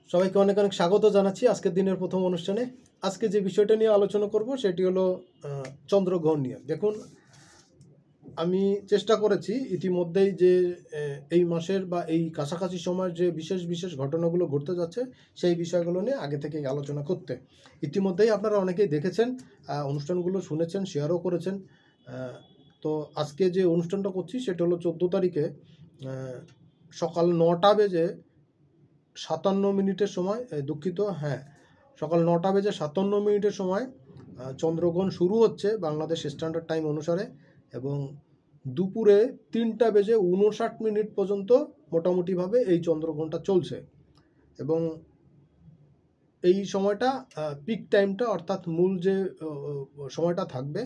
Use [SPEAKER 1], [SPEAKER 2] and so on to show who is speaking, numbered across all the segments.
[SPEAKER 1] সবাইকে অনেক অনেক স্বাগত জানাচ্ছি আজকের দিনের প্রথম অনুষ্ঠানে। আজকে যে বিষয়টা নিয়ে আলোচনা করব সেটি হলো চন্দ্রগ্রহণ নিয়ে। দেখুন, আমি চেষ্টা করেছি ইতিমধ্যেই যে এই মাসের বা এই কাছাকাছি সময়ের যে বিশেষ বিশেষ ঘটনাগুলো ঘটতে যাচ্ছে সেই বিষয়গুলো নিয়ে আগে থেকেই আলোচনা করতে। ইতিমধ্যেই আপনারা অনেকেই দেখেছেন, অনুষ্ঠানগুলো শুনেছেন, শেয়ারও করেছেন। তো আজকে যে অনুষ্ঠানটা করছি সেটা হলো 14 তারিখে সকাল 9টা বেজে 57 সময়, দুঃখিত, হ্যাঁ, সকাল 9টা বেজে 57 সময় চন্দ্রগ্রহণ শুরু হচ্ছে বাংলাদেশ স্ট্যান্ডার্ড টাইম অনুসারে, এবং দুপুরে 3টা বেজে 59 পর্যন্ত মোটামুটিভাবে এই চন্দ্রগ্রহণটা চলছে। এবং এই সময়টা পিক টাইমটা, অর্থাৎ মূল যে সময়টা থাকবে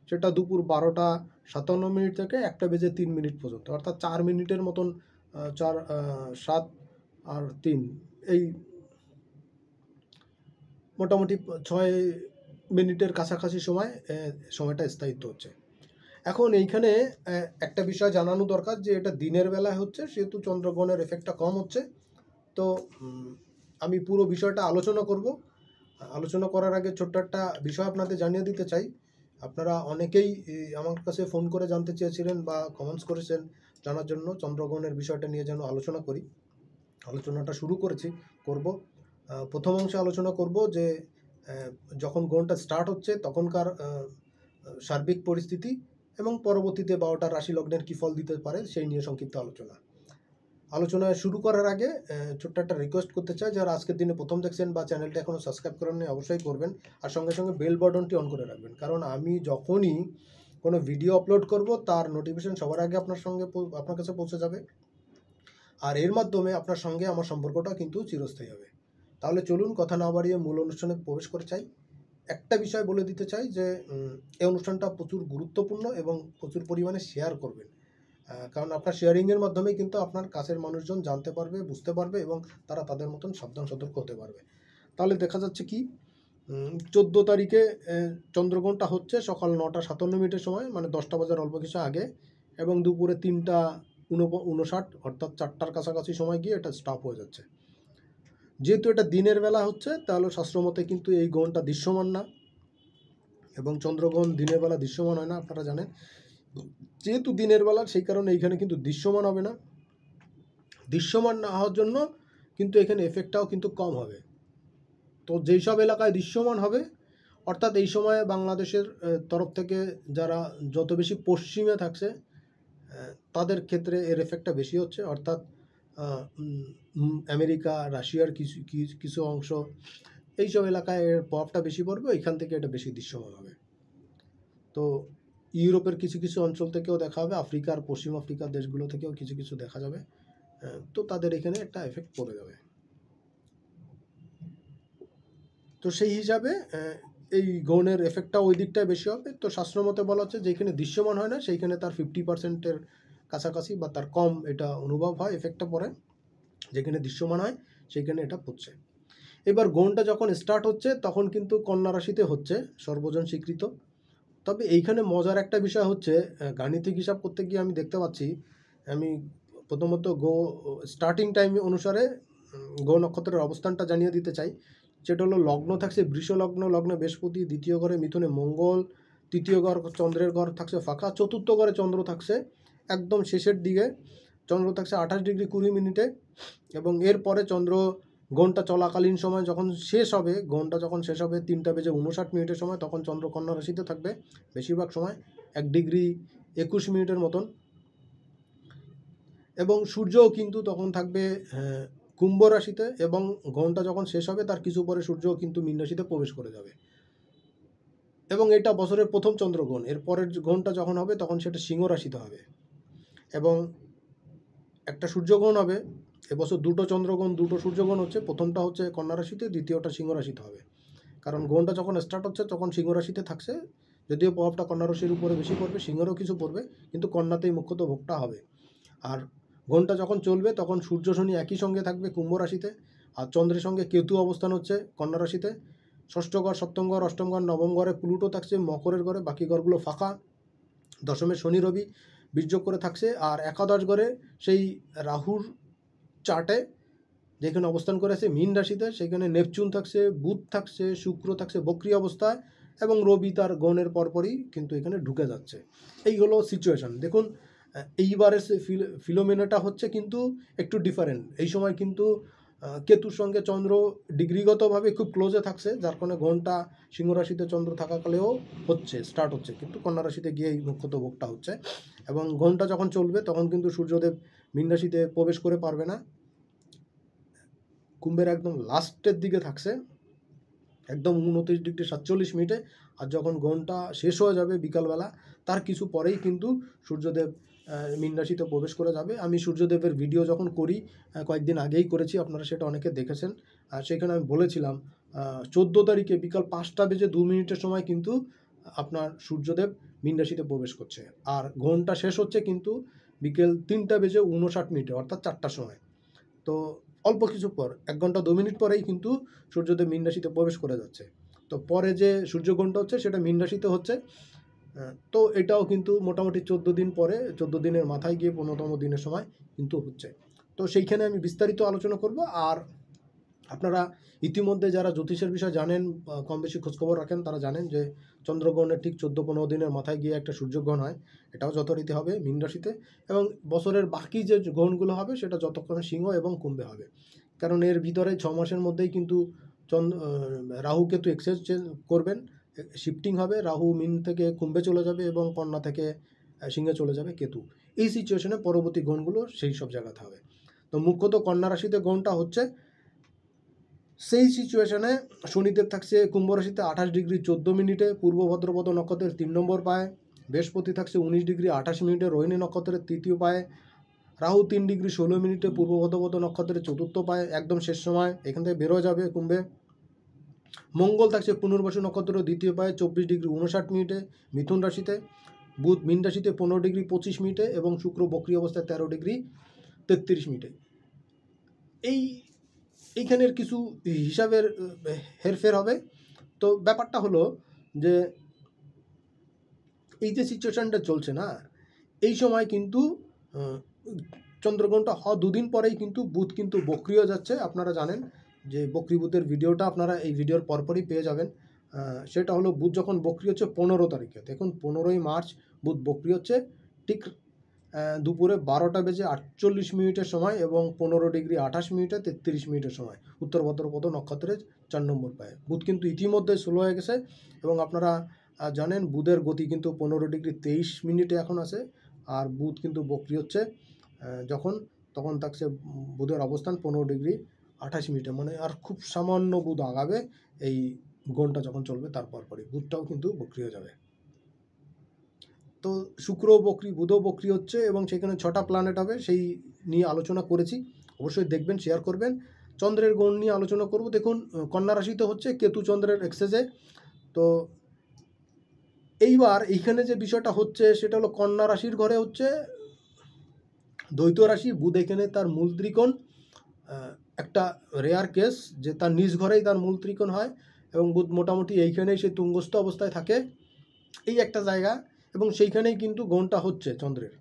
[SPEAKER 1] সেটা দুপুর 12টা 57 থেকে 1টা বেজে 3 পর্যন্ত, অর্থাৎ 4 মিনিটের মতন, 4, 7 আর 3, এই মোটামুটি 6 মিনিটের কাছাকাছি সময়টা স্থায়িত্ব হচ্ছে। এখন এইখানে একটা বিষয় জানানো দরকার যে এটা দিনের বেলায় হচ্ছে, সেহেতু চন্দ্রগ্রহণের এফেক্টটা কম হচ্ছে। তো আমি পুরো বিষয়টা আলোচনা করব। আলোচনা করার আগে ছোট্ট একটা বিষয় আপনাদের জানিয়ে দিতে চাই। আপনারা অনেকেই আমার কাছে ফোন করে জানতে চেয়েছিলেন বা কমেন্টস করেছেন জানার জন্য চন্দ্রগ্রহণের বিষয়টা নিয়ে যেন আলোচনা করি। আলোচনাটা শুরু করব। প্রথম অংশে আলোচনা করব যে যখন গ্রহণটা স্টার্ট হচ্ছে তখনকার সার্বিক পরিস্থিতি, এবং পরবর্তীতে 12টা রাশি লগ্নের কী ফল দিতে পারে সেই নিয়ে সংক্ষিপ্ত আলোচনা শুরু করার আগে ছোট্ট একটা রিকোয়েস্ট করতে চাই, যারা আজকের দিনে প্রথম দেখছেন বা চ্যানেলটা এখনও সাবস্ক্রাইব করেননি অবশ্যই করবেন, আর সঙ্গে সঙ্গে বেল বাটনটি অন করে রাখবেন, কারণ আমি যখনই কোনো ভিডিও আপলোড করব তার নোটিফিকেশন সবার আগে আপনার কাছে পৌঁছে যাবে, আর এর মাধ্যমে আপনার সঙ্গে আমার সম্পর্কটা কিন্তু চিরস্থায়ী হবে। তাহলে চলুন কথা না বাড়িয়ে মূল অনুষ্ঠানে প্রবেশ করে চাই। একটা বিষয় বলে দিতে চাই যে এই অনুষ্ঠানটা প্রচুর গুরুত্বপূর্ণ এবং প্রচুর পরিমাণে শেয়ার করবেন, কারণ আপনার শেয়ারিংয়ের মাধ্যমে কিন্তু আপনার কাছের মানুষজন জানতে পারবে, বুঝতে পারবে, এবং তারা তাদের মতন সাবধান সতর্ক হতে পারবে। তাহলে দেখা যাচ্ছে কি, 14 তারিখে চন্দ্রগ্রহণটা হচ্ছে সকাল 9টা 57 সময়, মানে 10টা বাজার অল্প কিছু আগে, এবং দুপুরে 3টা 59, অর্থাৎ 4টার কাছাকাছি সময় গিয়ে এটা স্টপ হয়ে যাচ্ছে। যেহেতু এটা দিনের বেলা হচ্ছে, তাহলে শাস্ত্রমতে কিন্তু এই গ্রহণটা দৃশ্যমান না, এবং চন্দ্রগ্রহণ দিনের বেলা দৃশ্যমান হয় না, আপনারা জানেন। যেহেতু দিনের বেলা, সেই কারণে এইখানে কিন্তু দৃশ্যমান হবে না। দৃশ্যমান না হওয়ার জন্য কিন্তু এখানে এফেক্টটাও কিন্তু কম হবে। তো যেই সব এলাকায় দৃশ্যমান হবে, অর্থাৎ এই সময়ে বাংলাদেশের তরফ থেকে যারা যত বেশি পশ্চিমে থাকছে তাদের ক্ষেত্রে এর এফেক্টটা বেশি হচ্ছে, অর্থাৎ আমেরিকা, রাশিয়ার কিছু অংশ, এইসব এলাকায় এর প্রভাবটা বেশি পড়বে, এখান থেকে এটা বেশি দৃশ্যমান হবে। তো ইউরোপের কিছু কিছু অঞ্চল থেকেও দেখা হবে, আফ্রিকার, পশ্চিম আফ্রিকার দেশগুলো থেকেও কিছু কিছু দেখা যাবে। তো তাদের এখানে একটা এফেক্ট পড়ে যাবে। তো সেই হিসাবে এই গ্রহণের এফেক্টটা ওই দিকটায় বেশি হবে। তো শাস্ত্রমতে বলা হচ্ছে যেখানে দৃশ্যমান হয় না সেইখানে তার 50%-এর কাছাকাছি বা তার কম এটা অনুভব হয়, এফেক্টটা পড়ে। যেখানে দৃশ্যমান হয় সেইখানে এটা পড়ছে। এবার গ্রহণটা যখন স্টার্ট হচ্ছে তখন কিন্তু কন্যা রাশিতে হচ্ছে, সর্বজন স্বীকৃত। তবে এইখানে মজার একটা বিষয় হচ্ছে, গাণিতিক হিসাব করতে গিয়ে আমি দেখতে পাচ্ছি, আমি প্রথমত স্টার্টিং টাইম অনুসারে গ্রহ নক্ষত্রের অবস্থানটা জানিয়ে দিতে চাই। সেটা হলো লগ্ন থাকছে বৃষ লগ্ন, লগ্নে বৃহস্পতি, দ্বিতীয় ঘরে মিথুনে মঙ্গল, তৃতীয় ঘর চন্দ্রের ঘর থাকছে ফাঁকা, চতুর্থ ঘরে চন্দ্র থাকছে একদম শেষের দিকে, চন্দ্র থাকছে 28 ডিগ্রি 20 মিনিটে, এবং এরপরে চন্দ্র গ্রহণটা চলাকালীন সময় যখন শেষ হবে, গ্রহণটা যখন শেষ হবে 3টা বেজে 59 সময়, তখন চন্দ্র কন্যা রাশিতে থাকবে বেশিরভাগ সময় 1 ডিগ্রি 21 মিনিটের মতন, এবং সূর্যও কিন্তু তখন থাকবে কুম্ভ রাশিতে, এবং গ্রহণটা যখন শেষ হবে তার কিছু পরে সূর্যও কিন্তু মীন রাশিতে প্রবেশ করে যাবে, এবং এটা বছরের প্রথম চন্দ্রগ্রহণ। এর পরের গ্রহণটা যখন হবে তখন সেটা সিংহ রাশিতে হবে, এবং একটা সূর্যগ্রহণ হবে। এবছর দুটো চন্দ্রগ্রহণ, দুটো সূর্যগ্রহণ হচ্ছে, প্রথমটা হচ্ছে কন্যা রাশিতে, দ্বিতীয়টা সিংহ রাশিতে হবে। কারণ গ্রহণটা যখন স্টার্ট হচ্ছে তখন সিংহ রাশিতে থাকছে, যদিও প্রভাবটা কন্যা রাশির উপরে বেশি পড়বে, সিংহেরও কিছু পড়বে, কিন্তু কন্যাতেই মুখ্যত ভোগটা হবে। আর গ্রহণটা যখন চলবে তখন সূর্য শনি একই সঙ্গে থাকবে কুম্ভ রাশিতে, আর চন্দ্রের সঙ্গে কেতু অবস্থান হচ্ছে কন্যা রাশিতে, ষষ্ঠ ঘর, সপ্তম ঘর, অষ্টম ঘর, নবম ঘরে প্লুটো থাকছে মকরের ঘরে, বাকি ঘরগুলো ফাঁকা। দশমে শনি রবি বীর্য করে থাকছে, আর একাদশ ঘরে সেই রাহুর চার্টে যেখানে অবস্থান করে আছে মীন রাশিতে, সেখানে নেপচুন থাকছে, বুধ থাকছে, শুক্র থাকছে বক্রী অবস্থায়, এবং রবি তার গণের পরপরই কিন্তু এখানে ঢুকে যাচ্ছে। এই হলো সিচুয়েশন। দেখুন এইবারের ফিলোমেনাটা হচ্ছে কিন্তু একটু ডিফারেন্ট। এই সময় কিন্তু কেতুর সঙ্গে চন্দ্র ডিগ্রিগতভাবে খুব ক্লোজে থাকছে, যার কারণে গণটা সিংহ রাশিতে চন্দ্র থাকাকালেও স্টার্ট হচ্ছে, কিন্তু কন্যা রাশিতে গিয়ে এই মুখ্যত ভোগটা হচ্ছে। এবং গণটা যখন চলবে তখন কিন্তু সূর্যদেব মীন রাশিতে প্রবেশ করে পারবে না, কুম্ভের একদম লাস্টের দিকে থাকছে, একদম 29°47'। আর যখন গণটা শেষ হয়ে যাবে বিকালবেলা, তার কিছু পরেই কিন্তু সূর্যদেব মীন রাশিতে প্রবেশ করে যাবে। আমি সূর্যদেবের ভিডিও যখন করি, কয়েকদিন আগেই করেছি, আপনারা সেটা অনেকে দেখেছেন। সেখানে আমি বলেছিলাম 14 তারিখে বিকাল 5:02 সময় কিন্তু আপনার সূর্যদেব মীন রাশিতে প্রবেশ করছে, আর গণটা শেষ হচ্ছে কিন্তু বিকেল 3:59, অর্থাৎ 4টার সময়। তো অল্প কিছু পর, 1 ঘন্টা 2 মিনিট পরেই কিন্তু সূর্যদেব মীন রাশিতে প্রবেশ করে যাচ্ছে। তো পরে যে সূর্যগ্রহণটা হচ্ছে সেটা মীন রাশিতে হচ্ছে। তো এটাও কিন্তু মোটামুটি 14 দিন পরে, 14 দিনের মাথায় গিয়ে 15তম দিনের সময় কিন্তু হচ্ছে। তো সেইখানে আমি বিস্তারিত আলোচনা করব। আর আপনারা ইতিমধ্যে যারা জ্যোতিষের বিষয়ে জানেন, কম বেশি খোঁজখবর রাখেন, তারা জানেন যে চন্দ্রগ্রহণের ঠিক 14-15 দিনের মাথায় গিয়ে একটা সূর্যগ্রহণ হয়। এটাও যথারীতি হবে মীন রাশিতে, এবং বছরের বাকি যে গ্রহণগুলো হবে সেটা যতক্ষণে সিংহ এবং কুম্ভে হবে। কারণ এর ভিতরে 6 মাসের মধ্যেই কিন্তু রাহু কেতু এক্সচেঞ্জ করবেন, শিফটিং হবে, রাহু মীন থেকে কুম্ভে চলে যাবে এবং কন্যা থেকে সিংহে চলে যাবে কেতু। এই সিচুয়েশনে পরবর্তী গ্রহণগুলো সেই সব জায়গাতে হবে। তো মুখ্যত কন্যা রাশিতে গ্রহণটা হচ্ছে। সেই সিচুয়েশনে শনিদেব থাকছে কুম্ভ রাশিতে 28°14', পূর্ব ভাদ্রপদ নক্ষত্রের 3 নম্বর পায়ে। বৃহস্পতি থাকছে 19°28', রোহিণী নক্ষত্রের 3য় পায়ে। রাহু 3°16', পূর্ব ভাদ্রপদ নক্ষত্রের 4র্থ পায়ে, একদম শেষ সময় এখান থেকে বেরোয় যাবে কুম্ভে। মঙ্গল থাকছে পুনর্বসু নক্ষত্রের 2য় পায়ে 24°59', মিথুন রাশিতে। বুধ মীন রাশিতে 15°25', এবং শুক্র বক্রী অবস্থায় 13°33'। এইখানের কিছু হিসাবের হেরফের হবে। তো ব্যাপারটা হলো যে এই যে সিচুয়েশানটা চলছে না, এই সময় কিন্তু চন্দ্রগ্রহণটা হওয়া 2 দিন পরেই কিন্তু বুধ কিন্তু বক্রী হয়ে যাচ্ছে। আপনারা জানেন যে বক্রী বুধের ভিডিওটা আপনারা এই ভিডিওর পরপরই পেয়ে যাবেন। সেটা হলো বুধ যখন বক্রী হচ্ছে 15 তারিখে। দেখুন 15ই মার্চ বুধ বক্রী হচ্ছে, ঠিক দুপুরে 12:48 সময়, এবং 15°28', 33' সময়, উত্তর ভাদ্রপদ নক্ষত্রের 4 নম্বর পায়ে। বুধ কিন্তু ইতিমধ্যে স্লো হয়ে গেছে, এবং আপনারা জানেন বুধের গতি কিন্তু 15°23' এখন আছে। আর বুধ কিন্তু বক্রী হচ্ছে তখন থাকছে বুধের অবস্থান 15°28', মানে আর খুব সামান্য বুধ আগাবে এই গণটা যখন চলবে, তারপর পরই বুধটাও কিন্তু বক্রী হয়ে যাবে। তো শুক্র বক্রী, বুধও বক্রী হচ্ছে, এবং সেখানে 6টা প্ল্যানেট হবে, সেই নিয়ে আলোচনা করেছি। অবশ্যই দেখবেন, শেয়ার করবেন। চন্দ্রের গণ নিয়ে আলোচনা করব। দেখুন কন্যা রাশিতে হচ্ছে কেতু চন্দ্রের এক্সেসে। তো এইবার এইখানে যে বিষয়টা হচ্ছে সেটা হলো কন্যা রাশির ঘরে হচ্ছে দ্বৈত রাশি, বুধ এখানে তার মূল ত্রিকোণ। একটা রেয়ার কেস যে তার নিজ ঘরেই তার মূল ত্রিকোণ হয়, এবং বুধ মোটামুটি এইখানেই সে তুঙ্গস্থ অবস্থায় থাকে, এই একটা জায়গা, এবং সেইখানেই কিন্তু গণটা হচ্ছে চন্দ্রের।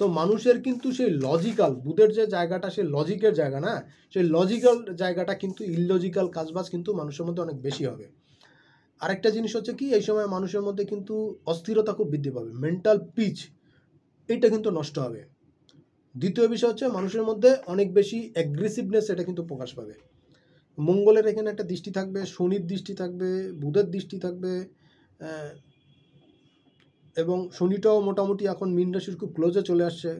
[SPEAKER 1] তো মানুষের কিন্তু সেই লজিক্যাল, বুধের যে জায়গাটা সে লজিকের জায়গা না, সেই লজিক্যাল জায়গাটা কিন্তু ইললজিক্যাল কাজবাজ কিন্তু মানুষের মধ্যে অনেক বেশি হবে। আরেকটা জিনিস হচ্ছে কি, এই সময় মানুষের মধ্যে কিন্তু অস্থিরতা খুব বৃদ্ধি পাবে, মেন্টাল পিচ এটা কিন্তু নষ্ট হবে। দ্বিতীয় বিষয় হচ্ছে মানুষের মধ্যে অনেক বেশি অ্যাগ্রেসিভনেস এটা কিন্তু প্রকাশ পাবে। মঙ্গলের এখানে একটা দৃষ্টি থাকবে, শনির দৃষ্টি থাকবে, বুধের দৃষ্টি থাকবে, এবং শনিটাও মোটামুটি এখন মীন রাশির খুব ক্লোজে চলে আসছে।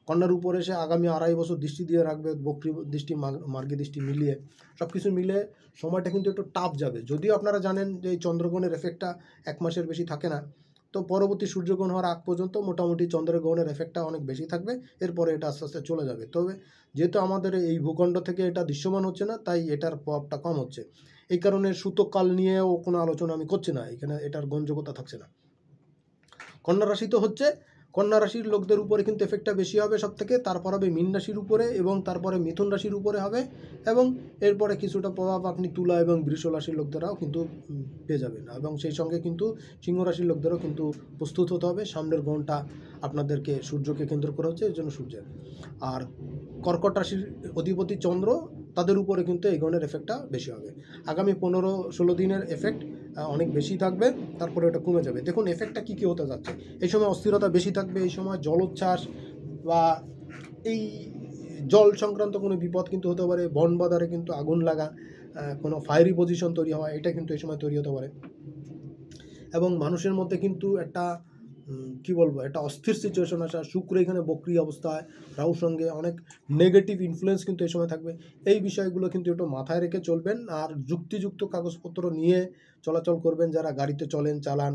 [SPEAKER 1] কন্যার উপরে সে আগামী 2.5 বছর দৃষ্টি দিয়ে রাখবে, বক্রী দৃষ্টি মার্গী দৃষ্টি মিলিয়ে, সব কিছু মিলে সময়টা কিন্তু একটু টাফ যাবে। যদিও আপনারা জানেন যে এই চন্দ্রগ্রহণের এফেক্টটা 1 মাসের বেশি থাকে না। তো পরবর্তী সূর্যগ্রহণ হওয়ার আগ পর্যন্ত মোটামুটি চন্দ্রগ্রহণের এফেক্টটা অনেক বেশি থাকবে, এরপরে এটা আস্তে আস্তে চলে যাবে। তবে যেহেতু আমাদের এই ভূখণ্ড থেকে এটা দৃশ্যমান হচ্ছে না, তাই এটার প্রভাবটা কম হচ্ছে। এই কারণে সূতককাল নিয়েও কোনো আলোচনা আমি করছি না, এখানে এটার গ্রহণযোগ্যতা থাকছে না। কন্যা রাশি তো হচ্ছে, কন্যা রাশির লোকদের উপরে কিন্তু এফেক্টটা বেশি হবে সব থেকে, তারপর হবে মীন রাশির উপরে এবং তারপরে মিথুন রাশির উপরে হবে, এবং এরপরে কিছুটা প্রভাব আপনি তুলা এবং বৃষ রাশির লোকদেরও কিন্তু পেয়ে যাবেন। এবং সেই সঙ্গে কিন্তু সিংহ রাশির লোকদেরও কিন্তু প্রস্তুত হতে হবে। সামনের গ্রহণটা আপনাদেরকে সূর্যকে কেন্দ্র করা হচ্ছে, এর জন্য সূর্যের। আর কর্কট রাশির অধিপতি চন্দ্র, তাদের উপরে কিন্তু এই গ্রহণের এফেক্টটা বেশি হবে। আগামী 15-16 দিনের এফেক্ট অনেক বেশি থাকবে, তারপরে এটা কমে যাবে। দেখুন এফেক্টটা কী কী হতে যাচ্ছে। এই সময় অস্থিরতা বেশি থাকবে, এই সময় জলোচ্ছ্বাস বা এই জল সংক্রান্ত কোনো বিপদ কিন্তু হতে পারে, বন বাজারে কিন্তু আগুন লাগা, কোনো ফায়ারি পজিশন তৈরি হওয়া, এটা কিন্তু এই সময় তৈরি হতে পারে। এবং মানুষের মধ্যে কিন্তু একটা কি বলবো, একটা অস্থির সিচুয়েশন আসা, শুক্র এখানে বক্রি অবস্থায়, রাহুর সঙ্গে অনেক নেগেটিভ ইনফ্লুয়েন্স কিন্তু এই সময় থাকবে। এই বিষয়গুলো কিন্তু একটু মাথায় রেখে চলবেন, আর যুক্তিযুক্ত কাগজপত্র নিয়ে চলাচল করবেন। যারা গাড়িতে চালান,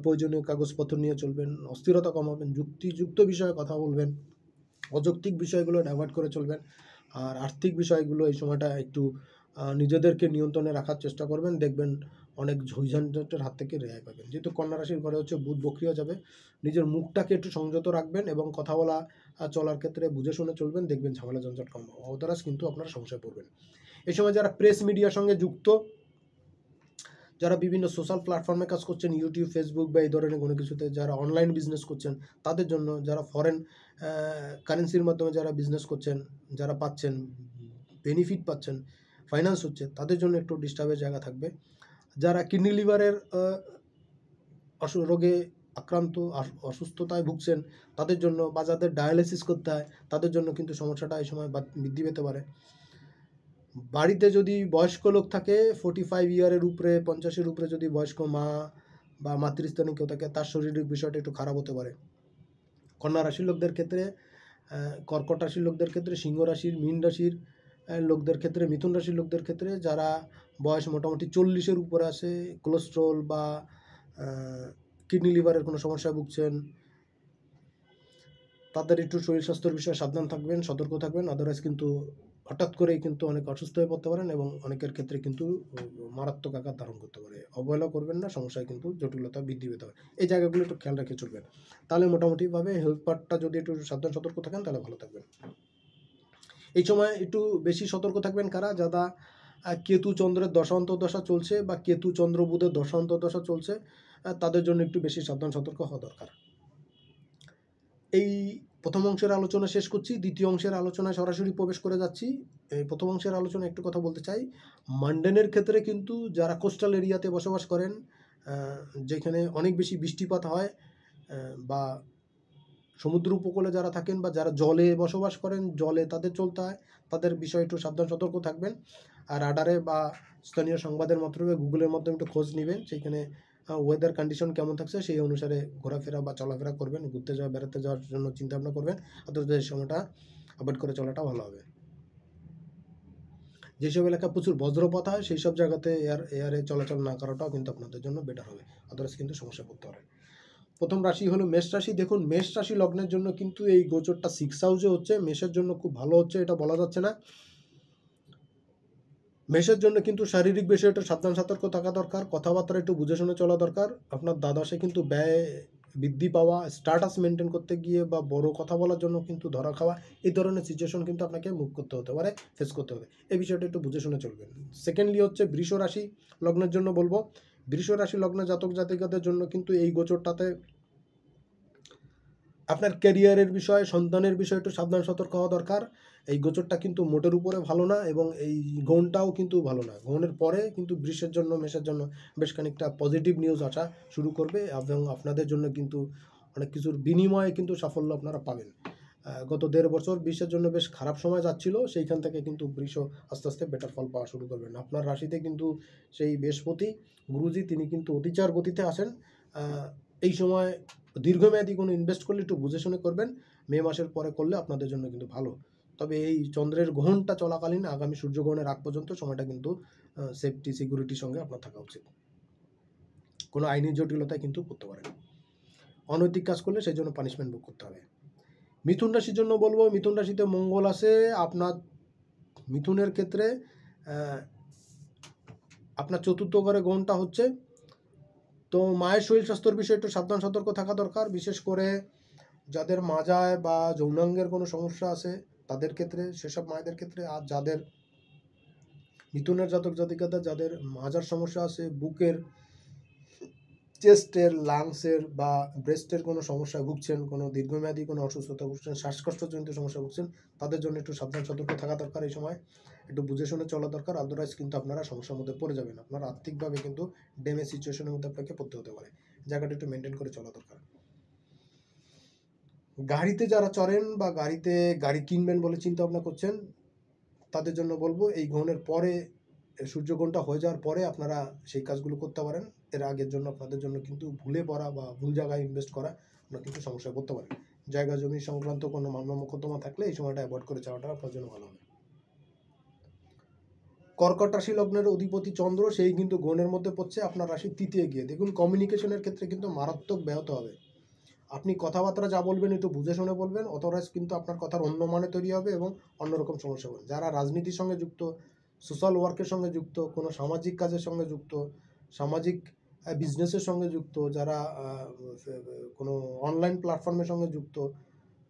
[SPEAKER 1] প্রয়োজনীয় কাগজপত্র নিয়ে চলবেন, অস্থিরতা কমাবেন, যুক্তিযুক্ত বিষয়ে কথা বলবেন, অযৌক্তিক বিষয়গুলো অ্যাভয়েড করে চলবেন। আর আর্থিক বিষয়গুলো এই সময়টা একটু নিজেদেরকে নিয়ন্ত্রণে রাখার চেষ্টা করবেন, দেখবেন অনেক ঝঞ্ঝাটের হাত থেকে রেহাই পাবেন। যেহেতু কন্যা রাশির ঘরে হচ্ছে বুধ বক্রিয় যাবে, নিজের মুখটাকে একটু সংযত রাখবেন এবং কথা বলা চলার ক্ষেত্রে বুঝে শুনে চলবেন, দেখবেন ঝামেলা ঝঞ্ঝাট কম, অদারাস কিন্তু আপনারা সমস্যায় পড়বেন। এই সময় যারা প্রেস মিডিয়ার সঙ্গে যুক্ত, যারা বিভিন্ন সোশ্যাল প্ল্যাটফর্মে কাজ করছেন, ইউটিউব, ফেসবুক বা এই ধরনের কোনো কিছুতে, যারা অনলাইন বিজনেস করছেন তাদের জন্য, যারা ফরেন কারেন্সির মাধ্যমে যারা বিজনেস করছেন, যারা পাচ্ছেন বেনিফিট পাচ্ছেন, ফাইন্যান্স হচ্ছে, তাদের জন্য একটু ডিস্টার্বের জায়গা থাকবে। যারা কিডনি লিভারের রোগে আক্রান্ত, অসুস্থতায় ভুগছেন, তাদের জন্য, বা যাদের ডায়ালিসিস করতে হয় তাদের জন্য কিন্তু সমস্যাটা এই সময় বৃদ্ধি পেতে পারে। বাড়িতে যদি বয়স্ক লোক থাকে, 45 ইয়ারের উপরে, 50-এর উপরে যদি বয়স্ক মা বা মাতৃস্থানীয় কেউ থাকে, তার শারীরিক বিষয়টা একটু খারাপ হতে পারে। কন্যা রাশির লোকদের ক্ষেত্রে, কর্কট রাশির লোকদের ক্ষেত্রে, সিংহ রাশির, মীন রাশির লোকদের ক্ষেত্রে, মিথুন রাশির লোকদের ক্ষেত্রে, যারা বয়স মোটামুটি 40-এর উপরে আসে, কোলেস্ট্রল বা কিডনি লিভারের কোনো সমস্যায় ভুগছেন, তাদের একটু শরীর স্বাস্থ্যের বিষয়ে সাবধান থাকবেন, সতর্ক থাকবেন। আদারওয়াইজ কিন্তু হঠাৎ করেই কিন্তু অনেক অসুস্থ হয়ে পড়তে পারেন এবং অনেকের ক্ষেত্রে কিন্তু মারাত্মক আকার ধারণ করতে পারে। অবহেলা করবেন না, সমস্যায় কিন্তু জটিলতা বৃদ্ধি পেতে পারে। এই জায়গাগুলো একটু খেয়াল রেখে চলবেন, তাহলে মোটামুটিভাবে হেলথ পার্টটা যদি একটু সাবধান সতর্ক থাকেন তাহলে ভালো থাকবেন। এই সময় একটু বেশি সতর্ক থাকবেন কারা, যারা কেতু চন্দ্রের দশা অন্তর্দশা চলছে বা কেতু চন্দ্র বুধের দশা অন্তর্দশা চলছে, তাদের জন্য একটু বেশি সাবধান সতর্ক হওয়া দরকার। এই প্রথম অংশের আলোচনা শেষ করছি, দ্বিতীয় অংশের আলোচনায় সরাসরি প্রবেশ করে যাচ্ছি। এই প্রথম অংশের আলোচনা একটু কথা বলতে চাই। মান্ডেনের ক্ষেত্রে কিন্তু যারা কোস্টাল এরিয়াতে বসবাস করেন, যেখানে অনেক বেশি বৃষ্টিপাত হয়, বা সমুদ্র উপকূলে যারা থাকেন বা যারা জলে বসবাস করেন, জলে তাদের চলতে হয়, তাদের বিষয়ে একটু সাবধান সতর্ক থাকবেন। আর রাডারে বা স্থানীয় সংবাদের মাধ্যমে, গুগলের মাধ্যমে একটু খোঁজ নেবেন, সেইখানে ওয়েদার কন্ডিশন কেমন থাকছে সেই অনুসারে ঘোরাফেরা বা চলাফেরা করবেন। ঘুরতে যাওয়া, বেড়াতে যাওয়ার জন্য চিন্তা ভাবনা করবেন, অথচ এই সময়টা অ্যাভয়েড করে চলাটা ভালো হবে। যেসব এলাকায় প্রচুর বজ্রপাত হয় সেই সব জায়গাতে এয়ারে চলাচল না করাটাও কিন্তু আপনাদের জন্য বেটার হবে, আদারওয়াইজ কিন্তু সমস্যা পড়তে পারে। প্রথম রাশি হলো মেষ রাশি। দেখুন মেষ রাশি লগ্নের জন্য কিন্তু এই গোচরটা 6 হাউসে হচ্ছে, মেষের জন্য খুব ভালো হচ্ছে এটা বলা যাচ্ছে না। মেষের জন্য কিন্তু শারীরিক বিষয়টা সাবধান সতর্ক থাকা দরকার, কথাবার্তা একটু বুঝে শুনে চলা দরকার। আপনার দ্বাদশে কিন্তু ব্যয় বৃদ্ধি পাওয়া, স্ট্যাটাস মেনটেন করতে গিয়ে বা বড় কথা বলার জন্য কিন্তু ধরা খাওয়া, এই ধরনের সিচুয়েশন কিন্তু আপনাকে মুভ করতে হতে পারে, ফেস করতে হবে। এই বিষয়টা একটু বুঝে শুনে চলবেন। সেকেন্ডলি হচ্ছে বৃষ রাশি লগ্নের জন্য বলবো, বৃষ রাশি লগ্ন জাতক জাতিকাদের জন্য কিন্তু এই গোচরটাতে আপনার ক্যারিয়ারের বিষয়, সন্তানের বিষয় একটু সাবধান সতর্ক হওয়া দরকার। এই গোচরটা কিন্তু মোটের উপরে ভালো না, এবং এই গ্রহণটাও কিন্তু ভালো না। গ্রহণের পরে কিন্তু বৃষের জন্য, মেষের জন্য বেশ খানিকটা পজিটিভ নিউজ আসা শুরু করবে, এবং আপনাদের জন্য কিন্তু অনেক কিছুর বিনিময়ে কিন্তু সাফল্য আপনারা পাবেন। গত 1.5 বছর বৃষের জন্য বেশ খারাপ সময় যাচ্ছিল, সেইখান থেকে কিন্তু বৃষ আস্তে আস্তে বেটার ফল পাওয়া শুরু করবেন। আপনার রাশিতে কিন্তু সেই বৃহস্পতি গুরুজি, তিনি কিন্তু অতিচার গতিতে আসেন। এই সময় দীর্ঘমেয়াদী কোনো ইনভেস্ট করলে একটু বুঝে শুনে করবেন, মে মাসের পরে করলে আপনাদের জন্য কিন্তু ভালো। তবে এই চন্দ্রের গ্রহণটা চলাকালীন আগামী সূর্যগ্রহণের আগ পর্যন্ত সময়টা কিন্তু সেফটি সিকিউরিটির সঙ্গে আপনার থাকা উচিত। কোনো আইনি জটিলতায় কিন্তু করতে পারেন, অনৈতিক কাজ করলে সেই জন্য পানিশমেন্ট ভোগ করতে হবে। মিথুন রাশির জন্য বলবো, মিথুন রাশিতে মঙ্গল আছে আপনার, মিথুনের ক্ষেত্রে আপনার চতুর্থ ঘরে গ্রহণটা হচ্ছে। তো মায়ের শরীর স্বাস্থ্যের বিষয়ে একটু সাবধান সতর্ক থাকা দরকার, বিশেষ করে যাদের মাজায় বা যৌনাঙ্গের কোনো সমস্যা আছে তাদের ক্ষেত্রে, সেসব মায়েদের ক্ষেত্রে। আর যাদের মিথুনের জাতক জাতিকাদের যাদের মাজার সমস্যা আছে, বুকের, চেস্টের, লাংসের বা ব্রেস্টের কোনো সমস্যায় ভুগছেন, কোনো দীর্ঘমেয়াদী কোনো অসুস্থতা ভুগছেন, শ্বাসকষ্টজনিত সমস্যা ভুগছেন, তাদের জন্য একটু সাবধান সতর্ক থাকা দরকার। এই সময় একটু বুঝে শুনে চলা দরকার, আদারওয়াইজ কিন্তু আপনারা সমস্যার মধ্যে পড়ে যাবেন। আপনার আর্থিকভাবে কিন্তু ড্যামেজ সিচুয়েশনের মধ্যে আপনাকে পড়তে হতে পারে। জায়গাটা একটু মেনটেন করে চলা দরকার। গাড়িতে যারা চড়েন বা গাড়ি কিনবেন বলে চিন্তা ভাবনা করছেন, তাদের জন্য বলবো এই গ্রহণের পরে, সূর্যগ্রহণটা হয়ে যাওয়ার পরে আপনারা সেই কাজগুলো করতে পারেন। এর আগের জন্য আপনাদের জন্য কিন্তু ভুলে পড়া বা ভুল জায়গায় ইনভেস্ট করা আপনার কিন্তু সমস্যায় পড়তে পারে। জায়গা জমি সংক্রান্ত কোনো মামলা মোকদ্দমা থাকলে এই সময়টা অ্যাভয়েড করে যাওয়াটা আপনার জন্য ভালো হবে। কর্কট রাশি লগ্নের অধিপতি চন্দ্র, সেই কিন্তু গ্রহণের মধ্যে পড়ছে আপনার রাশি তৃতীয় গিয়ে। দেখুন, কমিউনিকেশনের ক্ষেত্রে কিন্তু মারাত্মক ব্যাহত হবে। আপনি কথাবার্তা যা বলবেন একটু বুঝে শুনে বলবেন, অতরাজ কিন্তু আপনার কথার অন্য মানে তৈরি হবে এবং অন্যরকম সমস্যা হবে। যারা রাজনীতির সঙ্গে যুক্ত, সোশ্যাল ওয়ার্কের সঙ্গে যুক্ত, কোনো সামাজিক কাজের সঙ্গে যুক্ত, সামাজিক বিজনেসের সঙ্গে যুক্ত, যারা কোনো অনলাইন প্ল্যাটফর্মের সঙ্গে যুক্ত,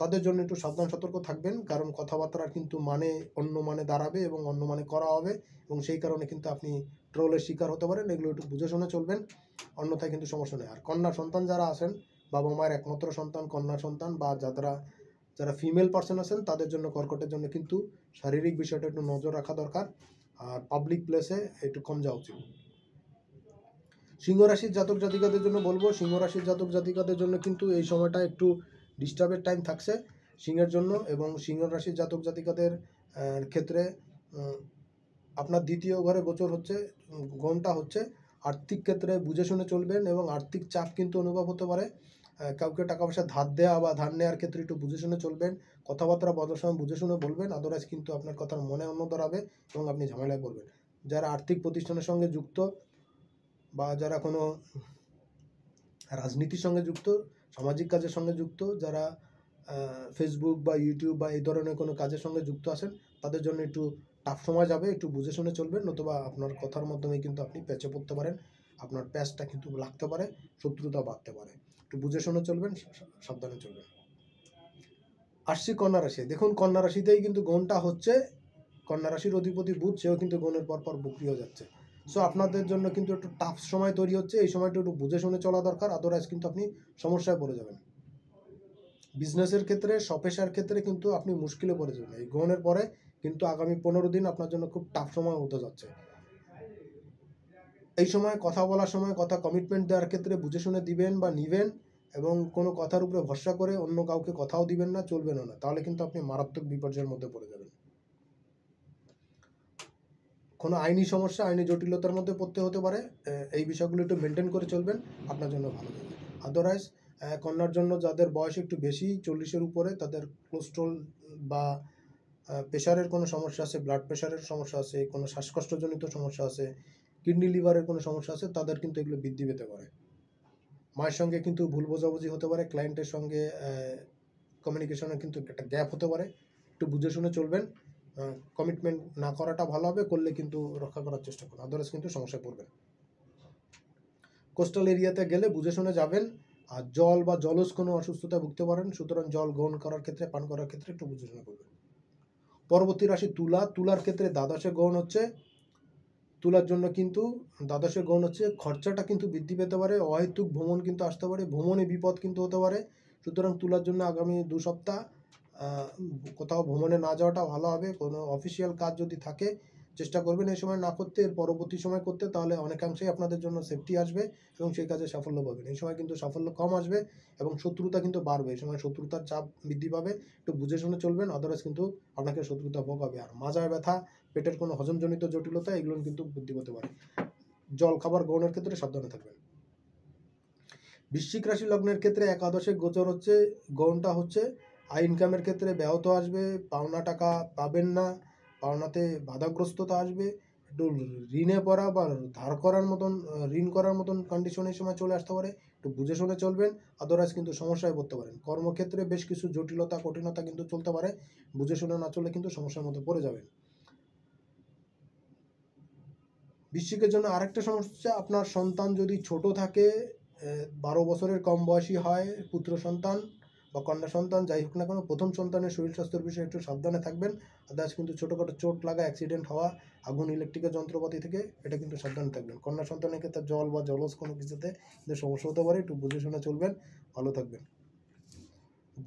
[SPEAKER 1] তাদের জন্য একটু সাবধান সতর্ক থাকবেন। কারণ কথাবার্তার কিন্তু মানে অন্য মানে দাঁড়াবে এবং অন্য মানে করা হবে, এবং সেই কারণে কিন্তু আপনি ট্রোলের শিকার হতে পারেন। এগুলো একটু বুঝে শুনে চলবেন, অন্যথায় কিন্তু সমস্যা নেই। আর কন্যা সন্তান যারা আছেন, বাবা মায়ের একমাত্র সন্তান কন্যা সন্তান, বা যারা ফিমেল পার্সন আছেন, তাদের জন্য, কর্কটের জন্য কিন্তু শারীরিক বিষয়টা একটু নজর রাখা দরকার। আর পাবলিক প্লেসে একটু কম যাওয়া উচিত। সিংহ রাশির জাতক জাতিকাদের জন্য বলবো, সিংহ রাশির জাতক জাতিকাদের জন্য কিন্তু এই সময়টা একটু ডিস্টার্বের টাইম থাকছে সিংহের জন্য। এবং সিংহ রাশির জাতক জাতিকাদের ক্ষেত্রে আপনার দ্বিতীয় ঘরে গোচর হচ্ছে, গ্রহণটা হচ্ছে। আর্থিক ক্ষেত্রে বুঝে শুনে চলবেন এবং আর্থিক চাপ কিন্তু অনুভব হতে পারে। কাউকে টাকা পয়সা ধার দেওয়া বা ধার নেওয়ার ক্ষেত্রে একটু বুঝে শুনে চলবেন। কথাবার্তা বলার সময় বুঝে শুনে বলবেন, আদারওয়াইজ কিন্তু আপনার কথার মনে অন্য দাঁড়াবে এবং আপনি ঝামেলায় পড়বেন। যারা আর্থিক প্রতিষ্ঠানের সঙ্গে যুক্ত বা যারা কোনো রাজনীতির সঙ্গে যুক্ত, সামাজিক কাজের সঙ্গে যুক্ত, যারা ফেসবুক বা ইউটিউব বা এই ধরনের কোনো কাজের সঙ্গে যুক্ত আছেন, তাদের জন্য একটু টাফ সময় যাবে। একটু বুঝে শুনে চলবেন, নতুবা আপনার কথার মাধ্যমে কিন্তু আপনি প্যাচে পড়তে পারেন। আপনার প্যাচটা কিন্তু লাগতে পারে, শত্রুতা বাড়তে পারে। একটু বুঝে শুনে চলবেন, সাবধানে চলবেন। আসছি কন্যা রাশি। দেখুন, কন্যা রাশিতেই কিন্তু গ্রহণটা হচ্ছে। কন্যা রাশির অধিপতি বুধ, সেও কিন্তু গ্রহণের পর বক্রি হয়ে যাচ্ছে। সো আপনাদের জন্য কিন্তু একটু টাফ সময় তৈরি হচ্ছে। এই সময়টা একটু বুঝে শুনে চলা দরকার, আদারওয়াইজ কিন্তু আপনি সমস্যায় পড়ে যাবেন। বিজনেসের ক্ষেত্রে, স্বপেশার ক্ষেত্রে কিন্তু আপনি মুশকিলে পড়ে যাবেন। এই গ্রহণের পরে কিন্তু আগামী 15 দিন আপনার জন্য খুব টাফ সময় হতে যাচ্ছে। এই সময় কথা বলার সময়, কথা কমিটমেন্ট দেওয়ার ক্ষেত্রে বুঝে শুনে দিবেন বা নিবেন, এবং কোনো কথার উপরে ভরসা করে অন্য কাউকে কথাও দিবেন না, চলবেনও না। তাহলে কিন্তু আপনি মারাত্মক বিপর্যয়ের মধ্যে পড়ে যাবেন। কোনো আইনি সমস্যা, আইনি জটিলতার মধ্যে পড়তে হতে পারে। এই বিষয়গুলো একটু মেনটেন করে চলবেন, আপনার জন্য ভালো হবে। আদারওয়াইজ কন্যার জন্য যাদের বয়স একটু বেশি, 40-এর উপরে, তাদের কোলেস্ট্রল বা প্রেশারের কোনো সমস্যা আছে, ব্লাড প্রেশারের সমস্যা আছে, কোনো শ্বাসকষ্টজনিত সমস্যা আছে, কিডনি লিভারের কোনো সমস্যা আছে, তাদের কিন্তু এগুলো বৃদ্ধি পেতে পারে। মায়ের সঙ্গে কিন্তু ভুল বোঝাবুঝি হতে পারে, ক্লায়েন্টের সঙ্গে কমিউনিকেশনে কিন্তু একটা গ্যাপ হতে পারে। একটু বুঝে শুনে চলবেন। কমিটমেন্ট না করাটা ভালো হবে, করলে কিন্তু রক্ষা করার চেষ্টা করুন, আদারওয়াইজ কিন্তু সমস্যায় পড়বেন। কোস্টাল এরিয়াতে গেলে বুঝে শুনে যাবেন। আর জল বা জলজ কোনো অসুস্থতায় ভুগতে পারেন, সুতরাং জল গ্রহণ করার ক্ষেত্রে, পান করার ক্ষেত্রে একটু বুঝে শুনে করবেন। পরবর্তী রাশি তুলা। তুলার ক্ষেত্রে দ্বাদশে গ্রহণ হচ্ছে। তুলার জন্য কিন্তু দ্বাদশে গ্রহণ হচ্ছে, খরচাটা কিন্তু বৃদ্ধি পেতে পারে, অহেতুক ভ্রমণ কিন্তু আসতে পারে, ভ্রমণে বিপদ কিন্তু হতে পারে। সুতরাং তুলার জন্য আগামী 2 সপ্তাহ কোথাও ভ্রমণে না যাওয়াটা ভালো হবে। কোনো অফিসিয়াল কাজ যদি থাকে, চেষ্টা করবেন এই সময় না করতে, এর পরবর্তী সময় করতে, তাহলে অনেকাংশেই আপনাদের জন্য সেফটি আসবে এবং সেই কাজে সাফল্য পাবেন। এই সময় কিন্তু সাফল্য কম আসবে এবং শত্রুতা কিন্তু বাড়বে। এই সময় শত্রুতার চাপ বৃদ্ধি পাবে, একটু বুঝে শুনে চলবেন, আদারওয়াইজ কিন্তু আপনাকে শত্রুতা ভোগাবে। আর মাজায় ব্যথা, পেটের কোনো হজমজনিত জটিলতা, এগুলো কিন্তু বৃদ্ধি পেতে পারে। জল খাবার গ্রহণের ক্ষেত্রে সাবধানে থাকবেন। বৃশ্চিক রাশি লগ্নের ক্ষেত্রে একাদশে গোচর হচ্ছে, গ্রহণটা হচ্ছে। আয় ইনকামের ক্ষেত্রে ব্যাহত আসবে, পাওনা টাকা পাবেন না, পাওনাতে বাধাগ্রস্ততা আসবে, একটু ঋণে পড়া বা ধার করার মতন, ঋণ করার মতন কন্ডিশন এই সময় চলে আসতে পারে। একটু বুঝে শুনে চলবেন, আদারওয়াইজ কিন্তু সমস্যায় পড়তে পারেন। কর্মক্ষেত্রে বেশ কিছু জটিলতা, কঠিনতা কিন্তু চলতে পারে, বুঝে শুনে না চললে কিন্তু সমস্যার মধ্যে পড়ে যাবেন। বৃশ্চিকের জন্য আরেকটা সমস্যা, আপনার সন্তান যদি ছোট থাকে, 12 বছরের কম বয়সী হয়, পুত্র সন্তান বা কন্যা সন্তান যাই হোক না কেন, প্রথম সন্তানের শরীর স্বাস্থ্যের বিষয়ে একটু সাবধানে থাকবেন। আদার্স কিন্তু ছোটোখাটো চোট লাগা, অ্যাক্সিডেন্ট হওয়া, আগুন, ইলেকট্রিকের যন্ত্রপাতি থেকে এটা কিন্তু সাবধানে থাকবেন। কন্যা সন্তানের ক্ষেত্রে জল বা জলজ কোনো কিছুতে কিন্তু সমস্যা হতে পারে, একটু বুঝে শুনে চলবেন, ভালো থাকবেন।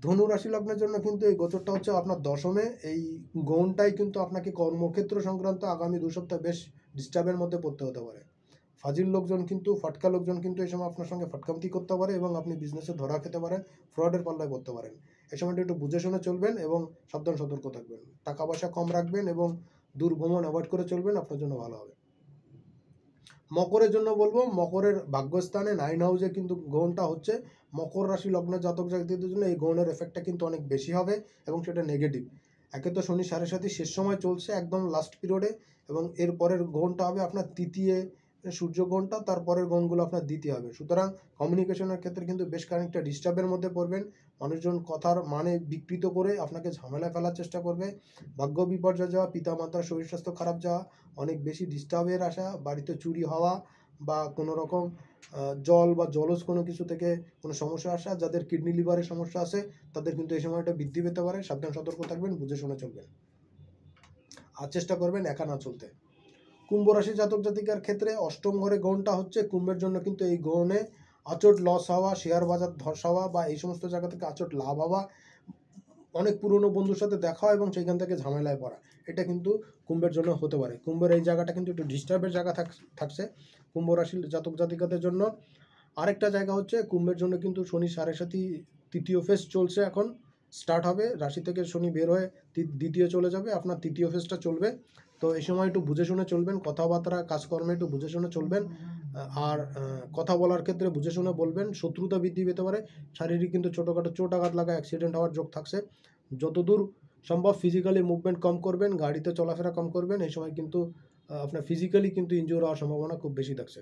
[SPEAKER 1] ধনু রাশি লগ্নের জন্য কিন্তু এই গোচরটা হচ্ছে আপনার দশমে। এই গৌণটাই কিন্তু আপনাকে কর্মক্ষেত্র সংক্রান্ত আগামী 2 সপ্তাহ বেশ ডিস্টার্বের মধ্যে পড়তে হতে পারে। ফাজিল লোকজন কিন্তু, ফাটকা লোকজন কিন্তু এই সময় আপনার সঙ্গে ফাটকামতি করতে পারে এবং আপনি বিজনেসে ধরা খেতে পারেন, ফ্রডের পাল্লায় পড়তে পারেন। এই সময়টা একটু বুঝে শুনে চলবেন এবং সাবধান সতর্ক থাকবেন। টাকা পয়সা কম রাখবেন এবং দূর ভ্রমণ অ্যাভয়েড করে চলবেন, আপনার জন্য ভালো হবে। মকরের জন্য বলবো, মকরের ভাগ্যস্থানে 9 হাউসে কিন্তু গ্রহণটা হচ্ছে। মকর রাশি লগ্নের জাতক জাতিকদের জন্য এই গ্রহণের এফেক্টটা কিন্তু অনেক বেশি হবে এবং সেটা নেগেটিভ। একে তো শনি 7.5 শেষ সময় চলছে একদম লাস্ট পিরিয়ডে, এবং এর পরের গ্রহণটা হবে আপনার তৃতীয় সূর্য গ্রহণটা, তারপরের গ্রহণগুলো আপনার দ্বিতীয় হবে। সুতরাং কমিউনিকেশনের ক্ষেত্রে কিন্তু বেশ খানিকটা ডিস্টার্বের মধ্যে পড়বেন। মানুষজন কথার মানে বিকৃত করে আপনাকে ঝামেলায় ফেলার চেষ্টা করবে। ভাগ্য বিপর্যয় যাওয়া, পিতামাতার শরীর স্বাস্থ্য খারাপ যাওয়া, অনেক বেশি ডিস্টার্বের আসা, বাড়িতে চুরি হওয়া বা কোনো রকম জল বা জলজ কোনো কিছু থেকে কোনো সমস্যা আসা, যাদের কিডনি লিভারের সমস্যা আছে তাদের কিন্তু এই সময়টা বৃদ্ধি পেতে পারে। সাবধান সতর্ক থাকবেন, বুঝে শুনে চলবেন আর চেষ্টা করবেন একা না চলতে। কুম্ভ রাশি জাতক জাতিকার ক্ষেত্রে অষ্টম ঘরে গ্রহণটা হচ্ছে। কুম্ভের জন্য কিন্তু এই গ্রহণে আচট লস হওয়া, শেয়ার বাজার ধস হওয়া বা এই সমস্ত জায়গা থেকে আচট লাভ হওয়া, অনেক পুরনো বন্ধুর সাথে দেখা এবং সেইখান থেকে ঝামেলায় পড়া, এটা কিন্তু কুম্ভের জন্য হতে পারে। কুম্ভের এই জায়গাটা কিন্তু একটু ডিস্টার্বের জায়গা থাকছে কুম্ভ রাশির জাতক জাতিকাদের জন্য। আরেকটা জায়গা হচ্ছে কুম্ভের জন্য কিন্তু শনি 7.5 তৃতীয় ফেজ চলছে, এখন স্টার্ট হবে। রাশি থেকে শনি বের হয়ে দ্বিতীয় চলে যাবে, আপনার তৃতীয় ফেজটা চলবে। তো এই সময় একটু বুঝে শুনে চলবেন, কথাবার্তা কাজকর্মে একটু বুঝে শুনে চলবেন। আর কথা বলার ক্ষেত্রে বুঝে শুনে বলবেন। শত্রুতা বৃদ্ধি পেতে পারে, শারীরিক কিন্তু ছোটোখাটো চোট আঘাত লাগা, অ্যাক্সিডেন্ট হওয়ার যোগ থাকছে। যতদূর সম্ভব ফিজিক্যালি মুভমেন্ট কম করবেন, গাড়িতে চলাফেরা কম করবেন। এই সময় কিন্তু আপনার ফিজিক্যালি কিন্তু ইনজিওর হওয়ার সম্ভাবনা খুব বেশি থাকছে।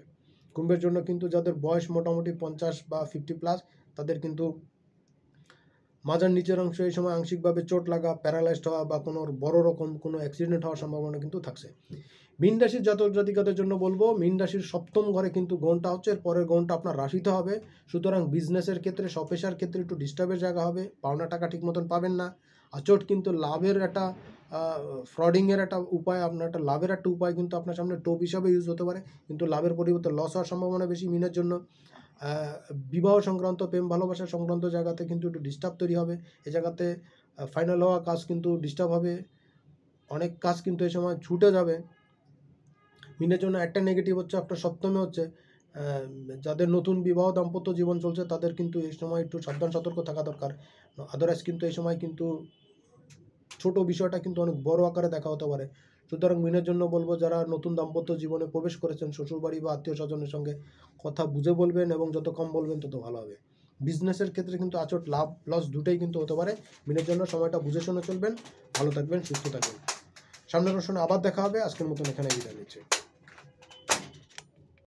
[SPEAKER 1] কুম্ভের জন্য কিন্তু যাদের বয়স মোটামুটি 50 বা 50+, তাদের কিন্তু মাজার নিচের অংশ এই সময় আংশিকভাবে চোট লাগা, প্যারালাইজড হওয়া বা কোনো বড় রকম কোনো অ্যাক্সিডেন্ট হওয়ার সম্ভাবনা কিন্তু থাকছে। মীন রাশির জাতক জাতিকাদের জন্য বলবো, মীন রাশির সপ্তম ঘরে কিন্তু গ্রহণটা হচ্ছে, এর পরের গ্রহণটা আপনার রাশিতে হবে। সুতরাং বিজনেসের ক্ষেত্রে, স্বপেশার ক্ষেত্রে একটু ডিস্টার্বের জায়গা হবে, পাওনা টাকা ঠিক মতন পাবেন না। আচট কিন্তু লাভের একটা ফ্রডিংয়ের একটা উপায়, আপনার একটা লাভের একটা উপায় কিন্তু আপনার সামনে টোপ হিসাবে ইউজ হতে পারে, কিন্তু লাভের পরিবর্তে লস হওয়ার সম্ভাবনা বেশি মিনের জন্য। বিবাহ সংক্রান্ত, প্রেম ভালোবাসা সংক্রান্ত জায়গাতে কিন্তু একটু ডিস্টার্ব তৈরি হবে। এই জায়গাতে ফাইনাল হওয়া কাজ কিন্তু ডিস্টার্ব হবে, অনেক কাজ কিন্তু এই সময় ছুটে যাবে। মিনের জন্য একটা নেগেটিভ হচ্ছে আপনার সপ্তমে হচ্ছে, যাদের নতুন বিবাহ দাম্পত্য জীবন চলছে তাদের কিন্তু এই সময় একটু সাবধান সতর্ক থাকা দরকার। আদারওয়াইজ কিন্তু এই সময় কিন্তু ছোট বিষয়টা কিন্তু অনেক বড় আকারে দেখা হতে পারে। সুতরাং মিনের জন্য বলবো, যারা নতুন দাম্পত্য জীবনে প্রবেশ করেছেন, শ্বশুরবাড়ি বা আত্মীয় স্বজনের সঙ্গে কথা বুঝে বলবেন এবং যত কম বলবেন তত ভালো হবে। বিজনেসের ক্ষেত্রে কিন্তু আচট লাভ লস দুটোই কিন্তু হতে পারে। মিনের জন্য সময়টা বুঝে শুনে চলবেন, ভালো থাকবেন, সুস্থ থাকবেন। সামনের প্রশ্নে আবার দেখা হবে। আজকের মতন এখানে বিদায় নিচ্ছি।